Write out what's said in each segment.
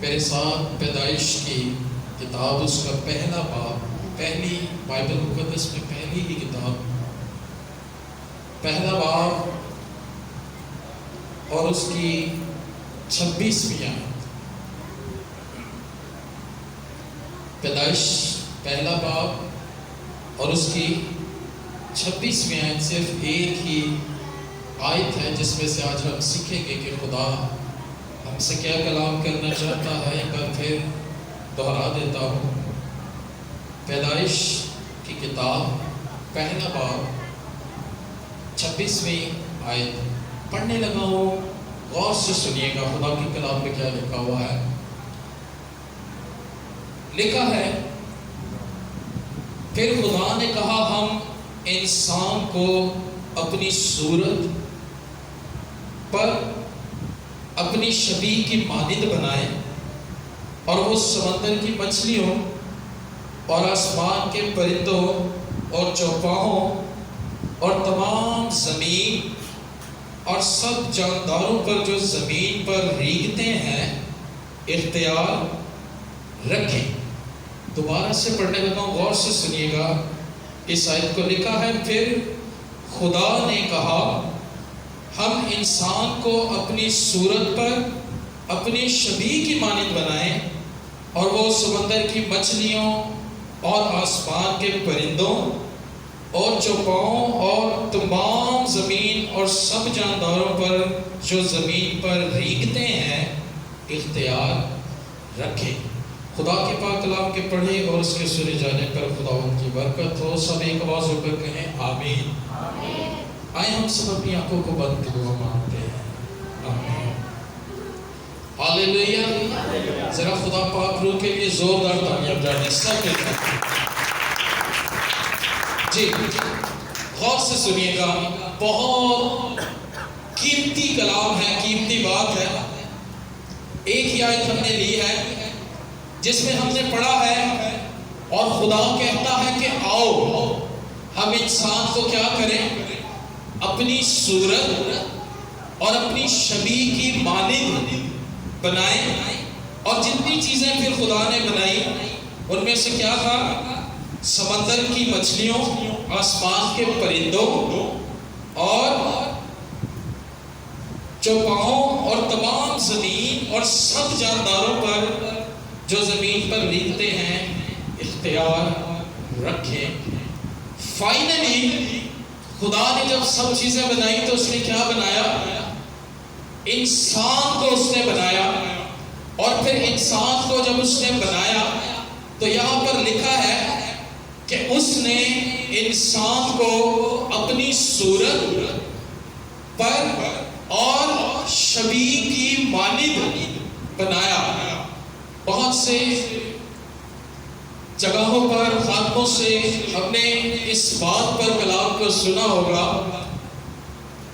میرے ساتھ پیدائش کی کتاب اس کا پہلا باب، پہلی بائبل مقدس میں پہلی ہی کتاب، پہلا باب اور اس کی 26ویں آیت۔ پیدائش پہلا باب اور اس کی 26ویں آیت صرف ایک ہی آیت ہے جس میں سے آج ہم سیکھیں گے کہ خدا ہم سے کیا کلام کرنا چاہتا ہے۔ ایک بار پھر دہرا دیتا ہوں، پیدائش کی کتاب پہلا باب 26ویں آیت پڑھنے لگا ہوں، غور سے سنیے گا خدا کی کلام میں کیا لکھا ہوا ہے۔ لکھا ہے، پھر خدا نے کہا ہم انسان کو اپنی صورت پر اپنی شبیہ کی مانند بنائے اور وہ سمندر کی مچھلیوں اور آسمان کے پرندوں اور چوپاہوں اور تمام زمین اور سب جانداروں پر جو زمین پر ریگتے ہیں اختیار رکھیں۔ دوبارہ سے پڑھنے لگا ہوں، غور سے سنیے گا اس آیت کو۔ لکھا ہے، پھر خدا نے کہا ہم انسان کو اپنی صورت پر اپنی شبیہ کی مانند بنائیں اور وہ سمندر کی مچھلیوں اور آسمان کے پرندوں اور چوپاؤں اور تمام زمین اور سب جانداروں پر جو زمین پر ریگتے ہیں اختیار رکھیں۔ خدا کے پاک کلام کے پڑھے اور اس کے سنے جانے پر خدا ان کی برکت ہو۔ سب ایک آواز ہو کر کہیں آمین۔ آئے ہم سب اپنی آنکھوں کو بند کے دعا مانگتے ہیں۔ آمین، ہاللیلویہ۔ ذرا خدا پاک روح کے لیے زوردار تالیاں بجائیں سب کے ساتھ۔ جی غور سے سنیے گا، بہت قیمتی کلام ہے، قیمتی بات ہے۔ ایک ہی آیت ہم نے لی ہے جس میں ہم نے پڑھا ہے اور خدا کہتا ہے کہ آؤ ہم انسان کو کیا کریں، اپنی صورت اور اپنی شبیہ کی مانند بنائیں۔ اور جتنی چیزیں پھر خدا نے بنائی ان میں سے کیا تھا، سمندر کی مچھلیوں، آسمان کے پرندوں اور چوپاؤں اور تمام زمین اور سب جانداروں پر جو زمین پر ریگتے ہیں اختیار رکھیں۔ فائنلی خدا نے جب سب چیزیں بنائی تو اس نے کیا بنایا، انسان کو اس نے بنایا۔ اور پھر انسان کو جب اس نے بنایا تو یہاں پر لکھا ہے کہ اس نے انسان کو اپنی صورت پر اور شبیہ کی مانند بنایا۔ بہت سے جگہوں پر خاتموں سے ہم نے اس بات پر کلام کو سنا ہوگا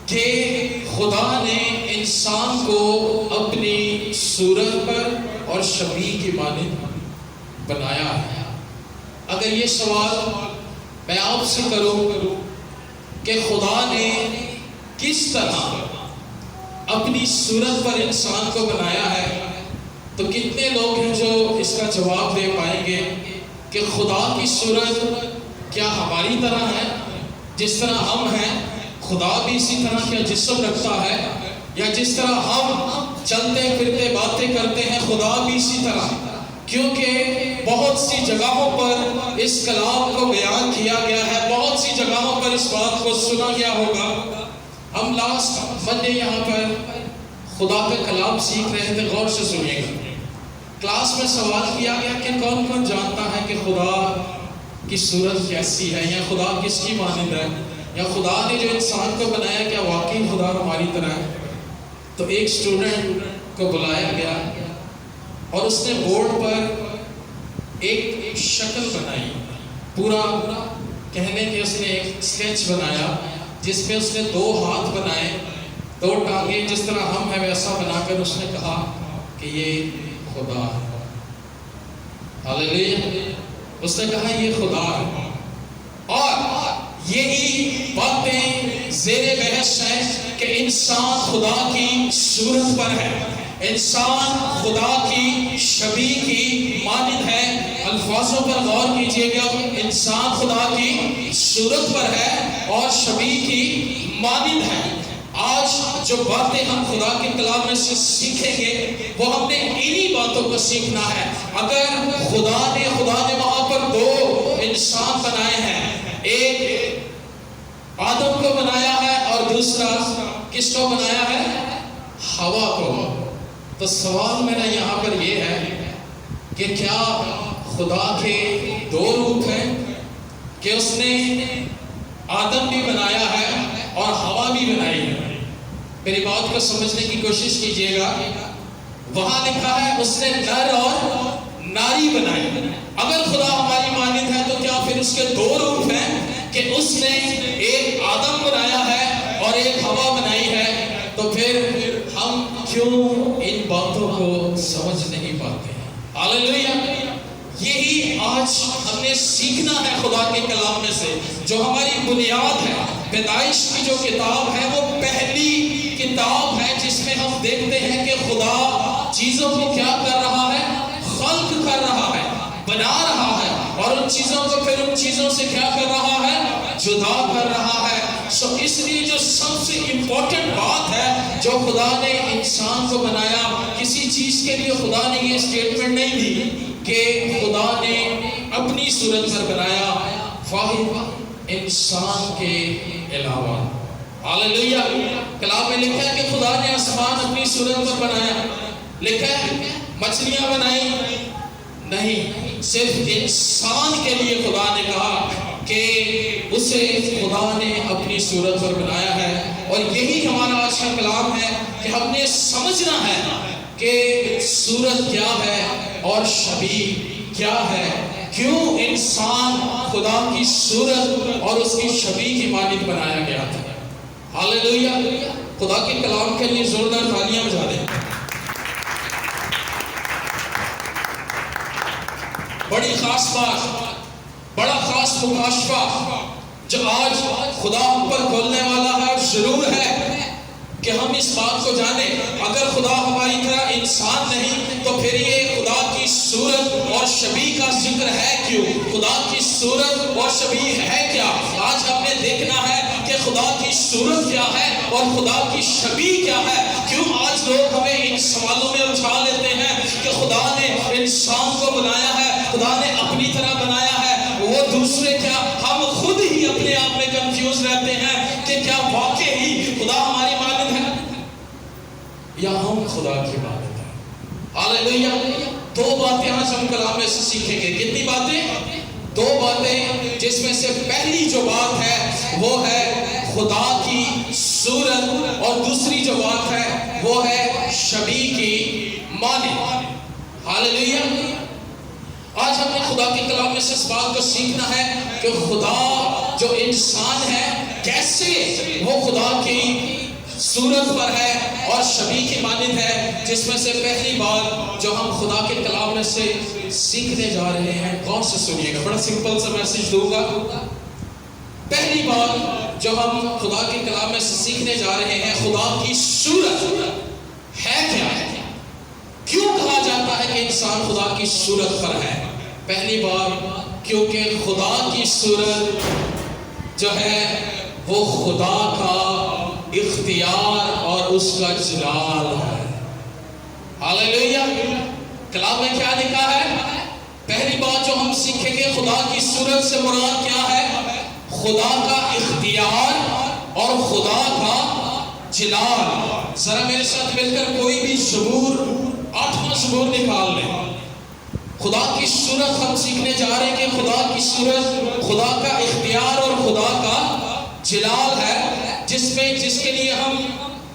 کہ خدا نے انسان کو اپنی صورت پر اور شبیہ کی مانند بنایا ہے۔ اگر یہ سوال میں آپ سے کروں کہ خدا نے کس طرح اپنی صورت پر انسان کو بنایا ہے تو کتنے لوگ ہیں جو اس کا جواب دے پائیں گے کہ خدا کی صورت کیا ہماری طرح ہے، جس طرح ہم ہیں خدا بھی اسی طرح کا جسم رکھتا ہے، یا جس طرح ہم چلتے پھرتے باتیں کرتے ہیں خدا بھی اسی طرح؟ کیونکہ بہت سی جگہوں پر اس کلام کو بیان کیا گیا ہے، بہت سی جگہوں پر اس بات کو سنا گیا ہوگا۔ ہم لاسٹ منڈے یہاں پر خدا کا کلام سیکھ رہے تھے، غور سے سنیے گا۔ کلاس میں سوال کیا گیا کہ کون کون جانتا ہے کہ خدا کی صورت کیسی ہے، یا خدا کس کی مانند ہے، یا خدا نے جو انسان کو بنایا کیا واقعی خدا ہماری طرح ہے؟ تو ایک اسٹوڈنٹ کو بلایا گیا اور اس نے بورڈ پر ایک شکل بنائی، پورا کہنے کہ اس نے ایک اسکیچ بنایا جس میں اس نے 2 ہاتھ بنائے، 2 ٹانگیں جس طرح ہم ہیں ویسا بنا کر اس نے کہا کہ یہ خدا ہے۔ ہاللیلویہ۔ اس نے کہا یہ خدا ہے، اور یہی باتیں زیر بحث ہیں کہ انسان خدا کی صورت پر ہے، انسان خدا کی شبیہ کی مانند ہے. الفاظوں پر غور کیجئے گا. انسان خدا کی صورت پر ہے اور شبیہ کی مانند ہے. آج جو باتیں ہم خدا کے کلام میں سے سیکھیں گے وہ ہم نے انہی باتوں کو سیکھنا ہے. اگر خدا نے وہاں پر دو انسان بنائے ہیں، ایک آدم کو بنایا ہے اور دوسرا کس کو بنایا ہے؟ ہوا کو. تو سوال میرا یہاں پر یہ ہے کہ کیا خدا کے دو روپ ہیں کہ اس نے آدم بھی بنایا ہے اور ہوا بھی بنائی ہے؟ میری بات کو سمجھنے کی کوشش کیجئے گا. وہاں لکھا ہے اس نے نر اور ناری بنائی. اگر خدا ہماری مانند ہے تو کیا پھر اس کے دو روپ ہیں کہ اس نے ایک آدم بنایا ہے اور ایک ہوا بنائی ہے؟ تو پھر ہم کیوں ان باتوں کو سمجھ نہیں پاتے ہیں؟ ہاللیلویہ. یہی آج ہم نے سیکھنا ہے خدا کے کلام میں سے. جو ہماری بنیاد ہے، پیدائش کی جو کتاب ہے وہ پہلی کتاب ہے جس میں ہم دیکھتے ہیں کہ خدا چیزوں کو کیا کر رہا ہے؟ خلق کر رہا ہے، بنا رہا ہے، اور ان چیزوں کو پھر ان چیزوں سے کیا کر رہا ہے؟ جدا کر رہا ہے. اس لیے جو سب سے امپورٹنٹ بات ہے جو خدا نے انسان کو بنایا، کسی چیز کے لیے خدا نے یہ اسٹیٹمنٹ نہیں دی کہ خدا نے اپنی صورت پر بنایا واحد انسان کے علاوہ. ہاللیلویہ. کلام میں لکھا ہے کہ خدا نے آسمان اپنی صورت پر بنایا. لکھا ہے مچھلیاں بنائی نہیں، صرف انسان کے لیے خدا نے کہا کہ اسے خدا نے اپنی صورت پر بنایا ہے. اور یہی ہمارا آج کا کلام ہے کہ ہم نے سمجھنا ہے کہ صورت کیا ہے اور شبیہ کیا ہے. کیوں انسان خدا کی صورت اور اس کی شبیہ کی مانند بنایا گیا تھا. ہاللیلویہ. خدا کے کلام کے لیے زوردار تالیاں بجا دیں. بڑی خاص بات، بڑا خاص مکاشفہ جو آج خدا ہم پر کھولنے والا ہے. اور ضرور ہے کہ ہم اس بات کو جانیں اگر خدا ہماری طرح انسان نہیں تو پھر یہ خدا کی صورت اور شبیہ کا ذکر ہے کیوں؟ خدا کی صورت اور شبیہ ہے کیا؟ آج ہم نے دیکھنا ہے کہ خدا کی صورت کیا ہے اور خدا کی شبیہ کیا ہے. کیوں آج لوگ ہمیں ان سوالوں میں الجھا لیتے ہیں کہ خدا نے انسان کو بنایا ہے، خدا نے اپنی طرح بنایا ہے، وہ دوسرے کیا؟ ہم خود ہی اپنے آپ میں کنفیوز رہتے ہیں کہ کیا واقعی خدا ہماری مانند ہے یا ہم خدا کی مانند ہیں. ہاللیلویہ. دو باتیں آج ہم کلام میں سے سیکھیں گے. کتنی باتیں؟ دو باتیں، جس میں سے پہلی جو بات ہے وہ ہے خدا کی صورت اور دوسری جو بات ہے وہ ہے شبیہ کی مانند. ہاللیلویہ. آج ہم نے خدا کے کلام میں سے اس بات کو سیکھنا ہے کہ خدا جو انسان ہے کیسے وہ خدا کی صورت پر ہے اور شبیہ کی مانند ہے. جس میں سے پہلی بات جو ہم خدا کے کلام میں سے سیکھنے جا رہے ہیں، کون سے سنیے گا، بڑا سمپل سا میسج دوں گا. پہلی بات جو ہم خدا کے کلام میں سے سیکھنے جا رہے ہیں، خدا کی صورت ہے کیا ہے. کیوں کہا جاتا ہے کہ انسان خدا کی صورت پر ہے؟ پہلی بات کیونکہ خدا کی صورت جو ہے وہ خدا کا اختیار اور اس کا جلال ہے. ہاللیلویہ. کلام میں کیا لکھا ہے؟ پہلی بات جو ہم سیکھیں گے، خدا کی صورت سے مراد کیا ہے؟ خدا کا اختیار اور خدا کا جلال. ذرا میرے ساتھ مل کر کوئی بھی زبور، 8واں زبور نکال لیں. خدا کی صورت ہم سیکھنے جا رہے ہیں کہ خدا کی صورت خدا کا اختیار اور خدا کا جلال ہے. جس کے لیے ہم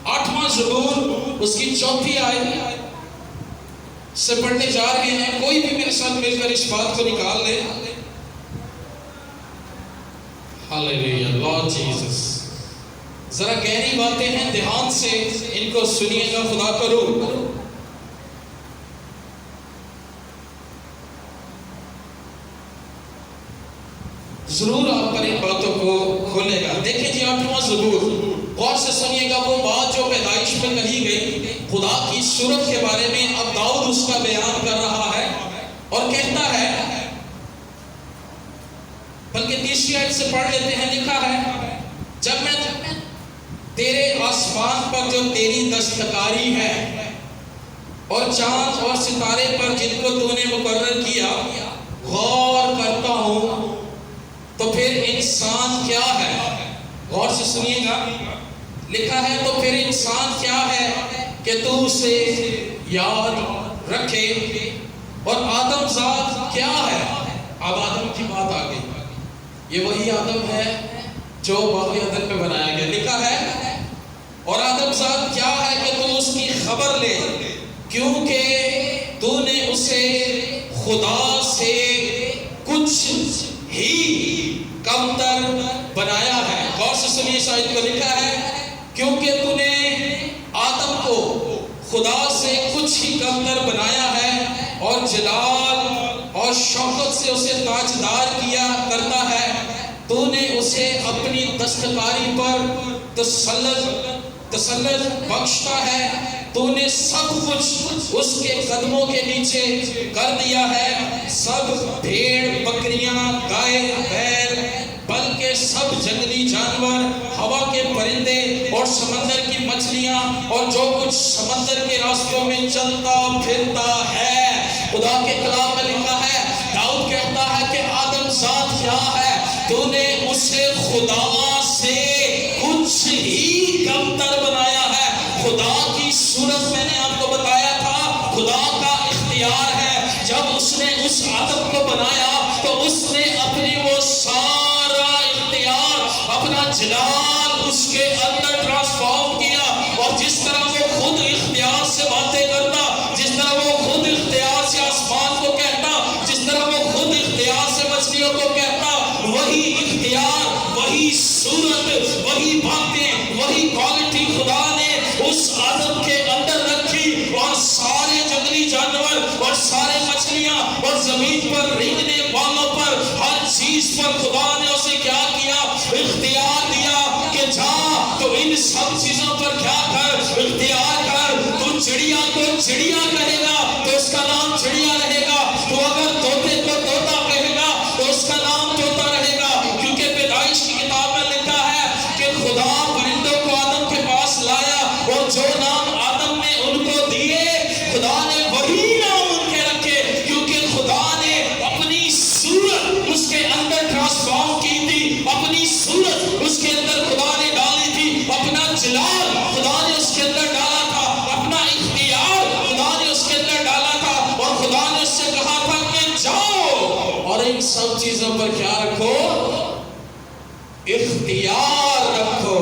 8واں زبور اس کی 4تھی آیت سے پڑھنے جا رہے ہیں. کوئی بھی میرے ساتھ مل کر اس بات کو نکال لے. ہاللیلویہ. Lord Jesus. ذرا گہری باتیں ہیں، دھیان سے ان کو سنیے گا. خدا کا روح ضرور آپ پر ان باتوں کو کھولے گا. دیکھیں جی 8واں زبور غور سے سنیے گا وہ بات جو پیدائش میں کہی گئی خدا کی صورت کے بارے میں، اب داؤد اس کا بیان کر رہا ہے اور کہتا ہے، بلکہ تیسری آیت سے پڑھ لیتے ہیں، لکھا ہے جب میں تیرے آسمان پر جو تیری دستکاری ہے اور چاند اور ستارے پر جن کو تو نے مقرر کیا غور کرتا ہوں تو پھر انسان کیا ہے؟ غور سے سنیے گا، لکھا ہے تو پھر انسان کیا ہے کہ تو اسے یاد رکھے، اور آدم ذات کیا ہے؟ اب آدم کی بات آ گئی، یہ وہی آدم ہے جو باغ عدن میں بنایا گیا، لکھا ہے اور آدم ذات کیا ہے کہ تو اس کی خبر لے، کیونکہ تو نے اسے خدا سے کچھ ہی کمتر بنایا ہے۔ غور سے سنیے اس آیت کو، لکھا ہے کیونکہ تو نے آدم کو خدا سے کچھ ہی کمتر بنایا ہے اور جلال اور شوکت سے اسے تاجدار کیا کرتا ہے، تو نے اسے اپنی دستکاری پر تسلط بخشتا ہے، تو نے سب کچھ اس کے قدموں کے نیچے کر دیا ہے، سب بھیڑ بکریاں گائے بیل بلکہ سب جنگلی جانور، ہوا کے پرندے اور سمندر کی مچھلیاں اور جو کچھ سمندر کے راستوں میں چلتا پھرتا ہے۔ خدا کے کلام میں لکھا ہے، داؤد کہتا ہے کہ آدم ذات کیا ہے؟ تو نے اسے خدا سے کچھ ہی کمتر بنایا ہے۔ خدا کی صورت میں نے آپ کو بتایا تھا، خدا کا اختیار ہے۔ جب اس نے اس آدم کو بنایا تو اس نے اپنی وہ سارا اختیار، اپنا جلال اس کے اندر ٹرانسفارم کیا، اور جس طرح وہ خود اختیار سے باتیں کرتا، جس طرح وہ خود اختیار سے آسمان کو کہتا، جس طرح وہ خود اختیار سے مچھلیوں کو کہتا، وہی اختیار، وہی صورت، وہی باتیں، وہی کوالٹی خدا نے اس آدم کے اندر رکھی، اور سارے جنگلی جانور اور سارے مچھلیاں اور زمین پر رینگنے والوں پر ہر چیز پر خدا نے اسے کیا کیا؟ اختیار دیا کہ جا تو ان سب چیزوں پر کیا کر؟ اختیار کر۔ تو چڑیا کو چڑیا کہے گا تو اس کا نام چڑیا رہے گا، تو اگر طوطے کو طوطا کہے گا تو اس کا نام طوطا رہے گا، کیونکہ پیدائش کی کتاب میں لکھا ہے کہ خدا پرندوں کو آدم کے پاس لایا، اور جو نام آدم نے ان کو دیے خدا نے وہی نام ان کے رکھے، کیونکہ خدا نے اپنی صورت اس کے اندر ٹرانسفارم کی تھی، اپنی صورت اس کے اندر خدا نے ڈالی تھی، اپنا جلال خدا نے اس کے اندر ڈالا تھا، اپنا اختیار خدا نے اس کے اندر ڈالا تھا، اور خدا نے اس سے کہا تھا کہ جاؤ اور ان سب چیزوں پر کیا رکھو؟ اختیار رکھو۔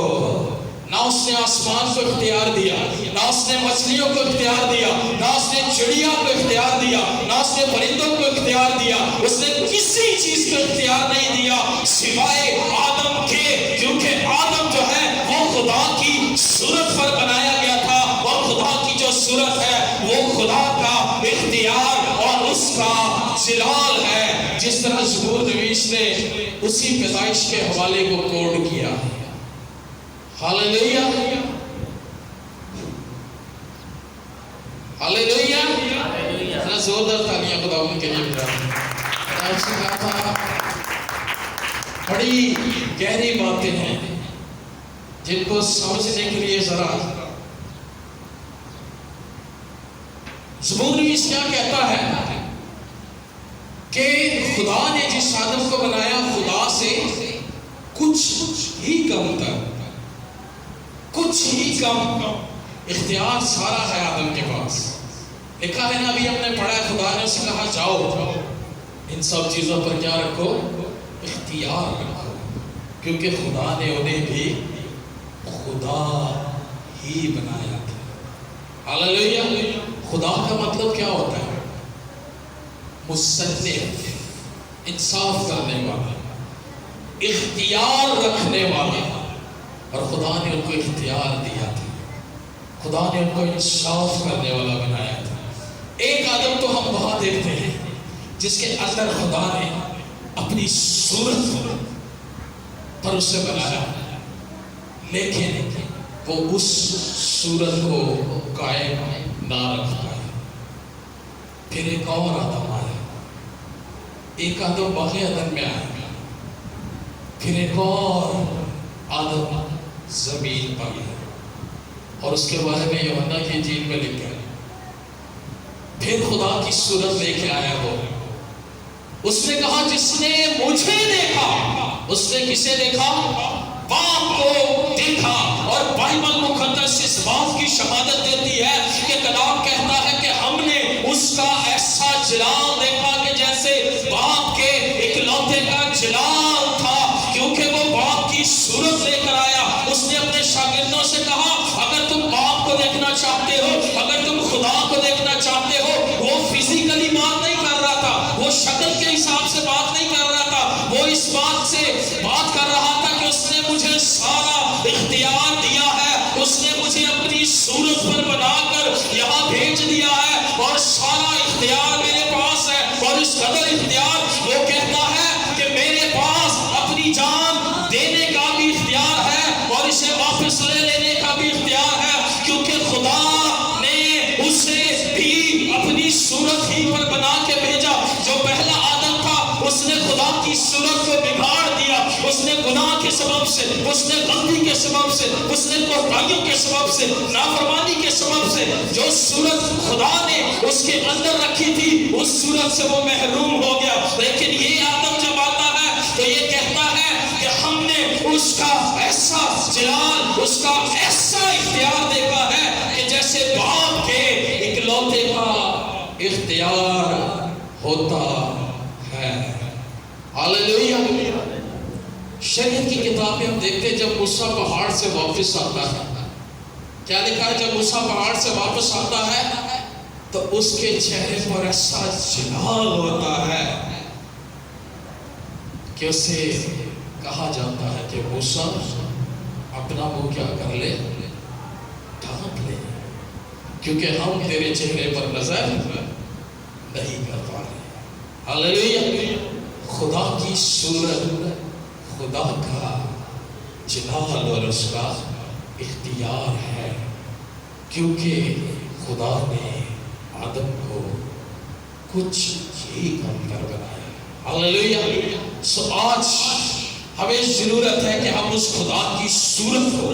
نہ اس نے آسمان کو اختیار دیا، نہ اس نے مچھلیوں کو اختیار دیا، نہ اس نے چڑیا کو اختیار دیا، نہ اس نے پرندوں کو اختیار دیا، اس نے کسی چیز کو اختیار نہیں دیا سوائے آدم کے، کیونکہ آدم جو ہے وہ خدا کی صورت پر بنایا گیا تھا، اور خدا کی جو صورت ہے وہ خدا کا اختیار اور اس کا جلال ہے، جس طرح زبور نویس نے اسی پیدائش کے حوالے کو کوڈ کیا۔ ہاللیلویا، ہاللیلویا، ذرا زوردار تالیاں خداوند کے لیے بجائیں۔ میں آپ سے کہا تھا بڑی گہری باتیں ہیں جن کو سمجھنے کے لیے ذرا زبور نویس کیا کہتا ہے کہ خدا نے جس آدم کو بنایا خدا سے کچھ ہی کم تھا، کچھ ہی کم اختیار سارا ہے آدم کے پاس۔ لکھا ہے نا، ابھی ہم نے پڑھا ہے خدا نے اسے کہا جاؤ ان سب چیزوں پر کیا رکھو؟ اختیار رکھو، کیونکہ خدا نے انہیں بھی خدا ہی بنایا تھا۔ ہاللیلویا۔ خدا کا مطلب کیا ہوتا ہے؟ مصنف، انصاف کرنے والا، اختیار رکھنے والا، اور خدا نے ان کو اختیار دیا تھا، خدا نے ان کو انصاف کرنے والا بنایا تھا۔ ایک آدم تو ہم وہاں دیکھتے ہیں جس کے اندر خدا نے اپنی صورت پر اسے بنایا، لیکن وہ اس صورت کو قائم نہ رکھ پائے۔ پھر ایک اور آدم آیا، ایک آدم باغ عدن میں آیا، پھر ایک اور آدم زمین پر آیا، اور اس کے بارے میں یوحنا کی انجیل میں لکھا ہے، پھر خدا کی صورت لے کے آیا وہ۔ اس نے کہا جس نے مجھے دیکھا، اس نے کسے دیکھا؟ باپ کو دیکھا۔ اور بائبل مقدس اس بات کی شہادت دیتی ہے کہ کلام کہتا ہے کہ ہم نے اس کا ایسا جلال دیکھا کہ جیسے باپ کے اکلوتے کا جلال تھا، کیونکہ وہ باپ کی صورت لے کر آیا۔ اس نے اپنے شاگردوں سے کہا اگر تم باپ کو دیکھنا چاہتے ہو، اگر تم خدا کو دیکھنا چاہتے ہو، وہ فزیکلی بات نہیں کر رہا تھا، وہ شکل کے حساب سے بات نہیں کر رہا تھا، وہ اس بات سے بات کر رہا تھا کہ اس نے مجھے سارا اختیار دیا ہے، اس نے مجھے اپنی صورت پر بنا کر یہاں بھیج دیا ہے، اور سارا اختیار میرے پاس ہے۔ اور اس قدر اختیار وہ کہتا ہے کہ میرے پاس اپنی جان دینے کا بھی اختیار ہے اور اسے واپس لے لینے کا بھی اختیار ہے، کیونکہ خدا نے اسے بھی اپنی صورت ہی پر بنا کے بھیجا۔ جو پہلا آدم تھا اس نے خدا کی صورت کو بگاڑ دیا، اس نے گناہ کے سبب سے، اس نے غلطی کے سبب سے، اس نے کوتاہیوں کے سبب سے، نافرمانی کے سبب سے جو صورت خدا نے اس کے اندر رکھی تھی اس صورت سے وہ محروم ہو گیا۔ لیکن یہ آدم جب آتا ہے تو یہ کہتا ہے کہ ہم نے اس کا ایسا جلال، اس کا ایسا اختیار دیکھا ہے کہ جیسے باپ کے اکلوتے کا اختیار ہوتا ہے۔ ہاللیلویہ۔ شریعت کی کتاب میں ہم دیکھتے ہیں جب موسیٰ پہاڑ سے واپس آتا ہے، کیا لکھا ہے؟ جب موسیٰ پہاڑ سے واپس آتا ہے تو اس کے چہرے پر ایسا جلال ہوتا ہے کہ اسے کہا جاتا ہے کہ موسیٰ اپنا منہ کیا کر لے، ڈھانپ لے، کیونکہ ہم تیرے چہرے پر نظر نہیں کر پا رہے۔ ہاللیلویہ۔ خدا کی صورت، خدا کا جلال اور اس کا اختیار ہے، کیونکہ خدا نے آدم کو کچھ ہی کم کر بنایا۔ ہاللیلویہ۔ سو آج ہمیں ضرورت ہے کہ ہم اس خدا کی صورت کو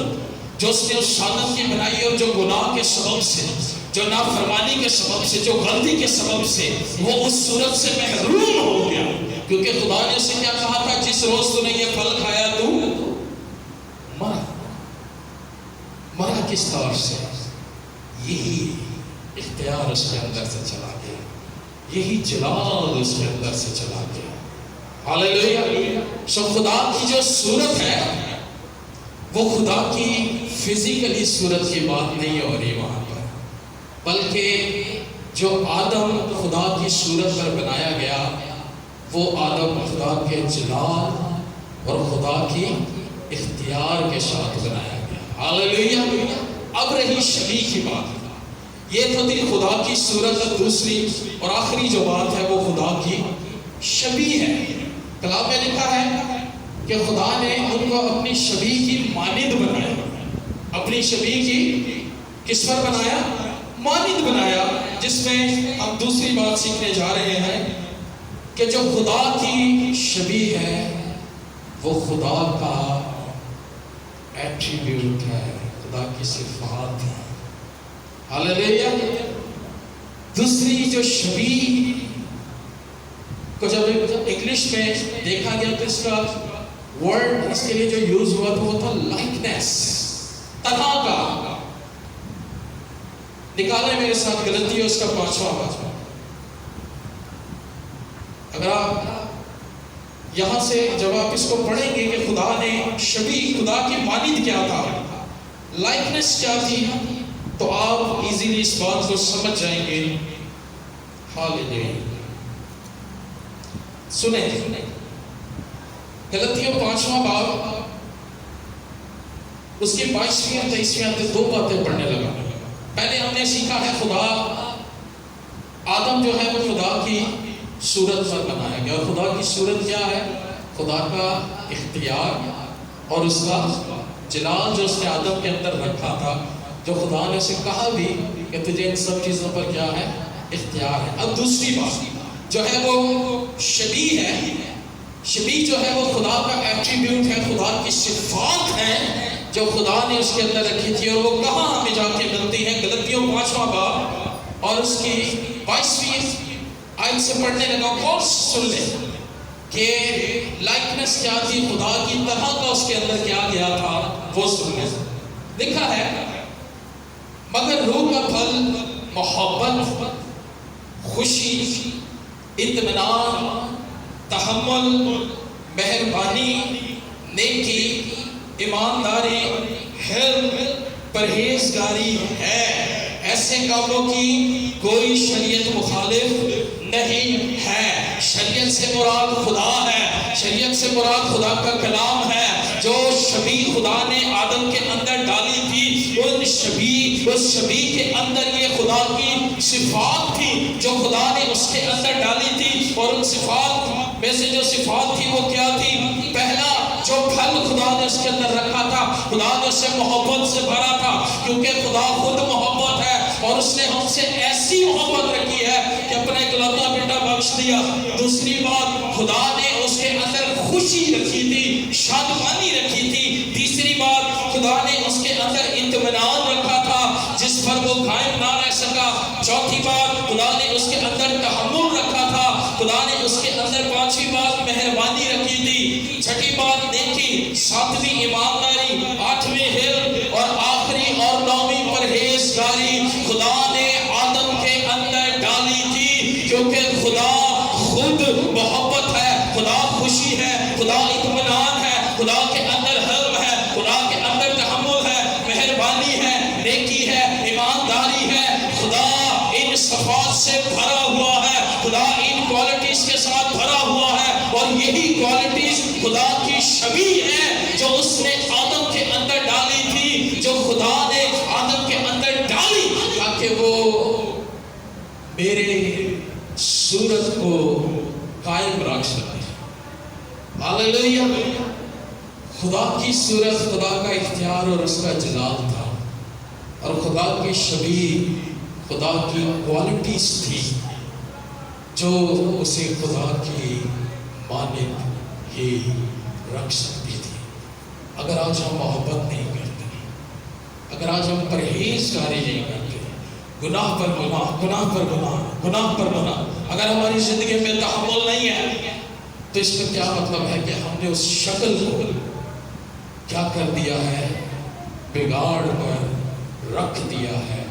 جو اس نے اس آدم کی بنائی اور جو گناہ کے سبب سے، جو نافرمانی کے سبب سے، جو غلطی کے سبب سے وہ اس صورت سے محروم ہو گیا، کیونکہ خدا نے اسے کیا کہا تھا؟ جس روز تو نے یہ پھل کھایا تو مرا کس طور سے؟ یہی اختیار اس کے اندر سے چلا گیا، یہی جلال اس کے اندر سے چلا گیا۔ ہاللیلویہ۔ سو خدا کی جو صورت ہے وہ خدا کی فزیکلی صورت کی بات نہیں ہو رہی وہاں پر، بلکہ جو آدم خدا کی صورت پر بنایا گیا وہ آدم خدا کے جلال اور خدا کی اختیار کے ساتھ بنایا گیا۔ ہاللیلویہ۔ اب رہی شبیہ کی بات، یہ تو تھی خدا کی صورت، اور دوسری اور آخری جو بات ہے وہ خدا کی شبیہ ہے۔ کلام میں لکھا ہے کہ خدا نے ان کو اپنی شبیہ کی مانند بنایا۔ اپنی شبیہ کی کس پر بنایا؟ مانند بنایا، جس میں ہم دوسری بات سیکھنے جا رہے ہیں کہ جو خدا کی شبیہ ہے وہ خدا کا ایٹریبیوٹ ہے، خدا کی صفات ہے۔ ہاللیلویہ۔ دوسری جو شبیہ کو جب انگلش میں دیکھا گیا تو اس کا ورڈ اس کے لیے جو یوز ہوا تو وہ تھا لائکنیس، طرح کا۔ نکالے میرے ساتھ غلطی ہے اس کا 5واں بات۔ اگر آپ یہاں سے جب آپ اس کو پڑھیں گے کہ خدا نے شبیہ، خدا کی مانند کیا تھا، لائکنیس کیا تھی، تو آپ ایزیلی اس بات کو سمجھ جائیں گے۔ ہاللیلویہ۔ سنیں غلطیوں 5واں باب اس کی 22ویں اور 23ویں آیت 2 باتیں پڑھنے لگا۔ پہلے ہم نے سیکھا ہے خدا آدم جو ہے وہ خدا کی صورت پر بنایا گیا، اور خدا کی صورت کیا ہے؟ خدا کا اختیار اور اس کا جلال جو اس نے آدم کے اندر رکھا تھا، جو خدا نے اسے کہا بھی کہ تجھے ان سب چیزوں پر کیا ہے؟ اختیار ہے۔ اب دوسری بات جو ہے وہ شبیہ ہے۔ شبیہ جو ہے وہ خدا کا ایٹریبیوٹ ہے، خدا کی صفات ہے جو خدا نے اس کے اندر رکھی تھی، اور وہ کہاں ہمیں جا کے ملتی ہے؟ غلطیوں 5واں باب اور اس کی 22ویں آیت سے پڑھنے لگا، اور سن لیں کہ لائکنس کیا تھی، خدا کی طرح کا اس کے اندر کیا گیا تھا، وہ سن لیں۔ لکھا ہے مگر روح کا پھل محبت، خوشی، اطمینان، تحمل، مہربانی، نیکی، ایمانداری، حلم، پرہیزگاری ہے۔ ایسے کاموں کی کوئی شریعت مخالف نہیں ہے۔ شریعت سے مراد خدا ہے، شریعت سے مراد خدا کا کلام ہے۔ جو شبیہ خدا نے آدم کے اندر ڈالی تھی، اس شبیہ کے اندر یہ خدا کی صفات تھی جو خدا نے اس کے اندر ڈالی تھی، اور ان صفات میں سے جو صفات تھی وہ کیا تھی؟ پہلا جو پھل خدا نے اس کے اندر رکھا تھا، خدا نے اسے محبت سے بھرا تھا، کیونکہ خدا خود محبت ہے، اور اس نے ہم سے ایسی محبت رکھی ہے کہ اپنا اکلوتا بیٹا بخش دیا۔ دوسری بات، خدا نے اس کے اندر خوشی رکھی تھی، شادمانی رکھی تھی۔ تیسری بات، خدا نے اس کے اندر اطمینان رکھا تھا جس پر وہ قائم نہ رہ سکا۔ چوتھی بات، خدا نے اس کے اندر تحمل رکھا تھا۔ خدا نے اس کے اندر 5ویں بات مہربانی رکھی تھی۔ چھٹی بات نیکی، 7ویں ایمانداری، 8ویں حلم، اور آخری اور 9ویں پرہیزگاری خدا نے آدم کے اندر ڈالی تھی، کیونکہ خدا خود محبت ہے، خدا خوشی ہے، خدا اطمینان ہے، خدا کے اندر حلم ہے، خدا کے اندر تحمل ہے، مہربانی ہے، نیکی ہے، ایمانداری ہے۔ خدا ان صفات سے بھرا ہوا ہے، خدا ان کوالٹیز کے ساتھ بھرا ہوا ہے، اور یہی کوالٹیز خدا کی شبیہ ہے جو اس نے آدم کے اندر ڈالی تھی، جو خدا نے آدم کے اندر ڈالی تاکہ وہ میرے صورت کو قائم رکھ سکے۔ ہاللیلویہ۔ خدا کی صورت، خدا کا اختیار اور اس کا جلال تھا، اور خدا کی شبیہ، خدا کی کوالٹیز تھی جو اسے خدا کی مانند ہی رکھ سکتی تھی۔ اگر آج ہم محبت نہیں کرتے، اگر آج ہم پرہیزگاری نہیں کرتے، گناہ پر گناہ، گناہ پر گناہ، گناہ پر گناہ، اگر ہماری زندگی میں تحمل نہیں ہے، تو اس کا کیا مطلب ہے کہ ہم نے اس شکل کو کیا کر دیا ہے؟ بگاڑ کر رکھ دیا ہے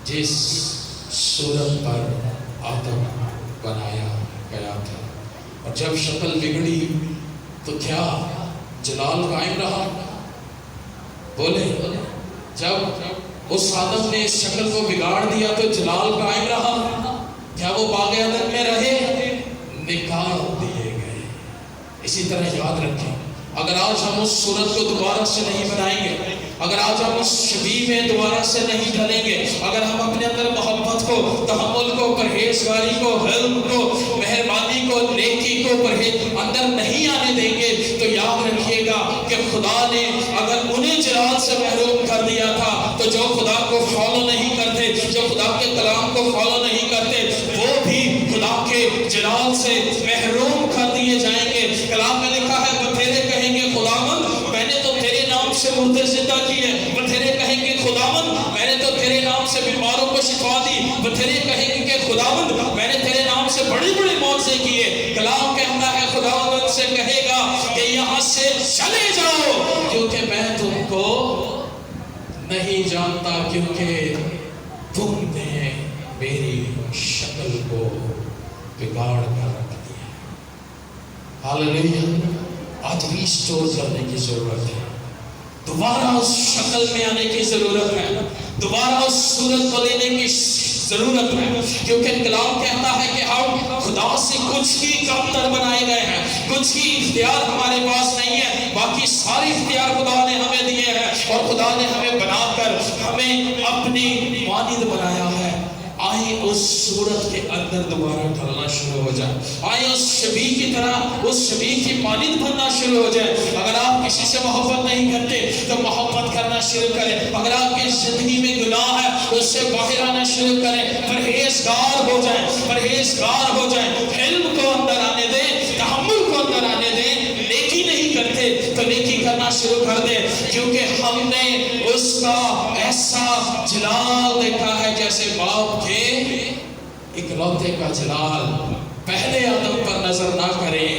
جس صورت پر آدم بنایا گیا تھا۔ اور جب شکل بگڑی تو کیا جلال قائم رہا؟ بولے، جب اس آدم نے اس شکل کو بگاڑ دیا تو جلال قائم رہا؟ کیا وہ باغ عدن میں رہے؟ نکال دیے گئے۔ اسی طرح یاد رکھیں، اگر آج ہم اس صورت کو دوبارہ سے نہیں بنائیں گے، اگر آج ہم اس شبیہ میں دوبارہ سے نہیں ڈلیں گے، اگر ہم اپنے اندر محبت کو، تحمل کو، پرہیزگاری کو، حلم کو، مہربانی کو، نیکی کو اندر نہیں آنے دیں گے، تو یاد رکھیے گا کہ خدا نے اگر انہیں جلال سے محروم کر دیا تھا، تو جو خدا کو فالو نہیں کرتے، جو خدا کے کلام کو فالو نہیں کرتے، وہ بھی خدا کے جلال سے محروم کر دیے جائیں گے۔ کلام میں لکھا ہے، بتھیرے کہیں گے خداوند میں نے تو تیرے نام سے مردے زندہ کیے، بتھیرے کہیں گے خداوند میں نے تو تیرے نام سے بیماروں کو شفا دی، بتھیرے کہیں گے کہ خداوند میں نے تیرے نام سے بڑی بڑی معجزے کیے۔ کلام کہتا ہے خداوند سے کہے گا کہ یہاں سے چلے جاؤ، کیونکہ میں تم کو نہیں جانتا، کیونکہ تم نے میری شکل کو بگاڑ کر رکھ دیا۔ ہاللیلویہ۔ آج ریسٹور کرنے کی ضرورت ہے، دوبارہ اس شکل میں آنے کی ضرورت ہے، دوبارہ اس صورت کو لینے کی ضرورت ہے، کیونکہ کلام کہتا ہے کہ ہم خدا سے کچھ ہی کم تر بنائے گئے ہیں، کچھ ہی اختیار ہمارے پاس نہیں ہے، باقی سارے اختیار خدا نے ہمیں دیے ہیں، اور خدا نے ہمیں بنا کر ہمیں اپنی مانند بنایا ہے۔ آئے اس صورت کے اندر دوبارہ ڈھلنا شروع ہو جائے، آئے اس شبیہ کی طرح اس شبیہ کی مانند بننا شروع ہو جائے۔ اگر آپ کسی سے محبت نہیں کرتے تو محبت کرنا شروع کریں۔ اگر آپ کی زندگی میں گناہ ہے اس سے باہر آنا شروع کریں، پرہیزگار ہو جائیں، پرہیزگار ہو جائیں، علم کو اندر آنے دیں، تحمل کو اندر آنے دیں۔ نیکی نہیں کرتے تو نیکی کرنا شروع کر دیں، کیونکہ ہم نے اس کا ایسا جلال دیکھا ہے جیسے باپ کے اکلوتے کا جلال۔ پہلے آدم پر نظر نہ کریں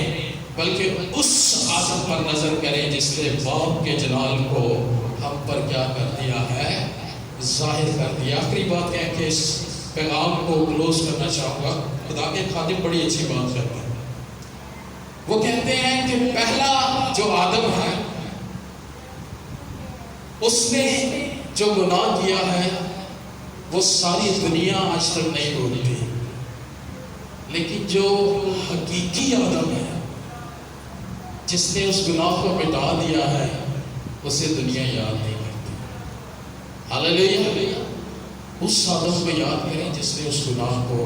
بلکہ اس آدم پر نظر کریں جس نے باپ کے جلال کو ہم پر کیا کر دیا ہے، ظاہر کر دیا۔ آخری بات کہہ کے اس پیغام کو کلوز کرنا چاہوں گا۔ خدا کے خادم بڑی اچھی بات کرتے ہیں، وہ کہتے ہیں کہ پہلا جو آدم ہے اس نے جو گناہ کیا ہے وہ ساری دنیا آج تک نہیں بھولتی، لیکن جو حقیقی آدم ہے جس نے اس گناہ کو مٹا دیا ہے اسے دنیا یاد نہیں کرتی۔ ہاللیلویا۔ اس آدم کو یاد کریں جس نے اس گناہ کو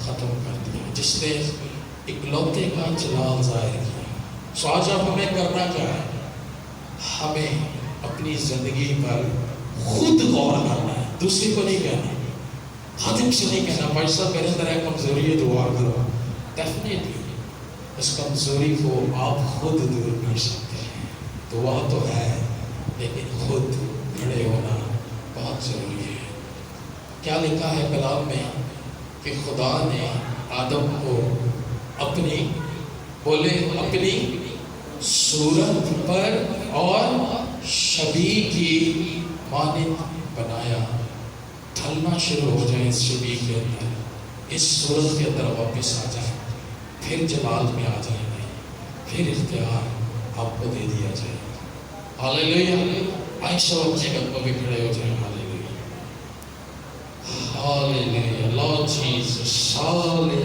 ختم کر دیا، جس نے اکلوتے کا جلال ظاہر کیا۔ سو آج اب ہمیں کرنا کیا ہے؟ ہمیں اپنی زندگی پر خود غور کرنا ہے، دوسری کو نہیں کہنا، خادم سے نہیں کہنا بھائی صاحب میرے اندر ہے کمزوری ہے دعا کرو۔ ڈیفینیٹلی اس کمزوری کو آپ خود دور کر سکتے ہیں، دعا تو ہے لیکن خود کھڑے ہونا بہت ضروری ہے۔ کیا لکھا ہے کلام میں کہ خدا نے آدم کو اپنی اپنی صورت پر اور شبیہ کی مانند بنایا۔ ڈھلنا شروع ہو جائے اس شبیہ کے اندر، اس صورت کے اندر واپس آ جائے، پھر جلال میں آ جائیں گے، پھر اختیار آپ کو دے دیا جائے۔ ہاللیلویا۔ آئیں سب اپنے قدموں پہ کھڑے ہو جائیں۔ ہاللیلویا، ہاللیلویا، لارڈ جیسس، ہاللیلویا۔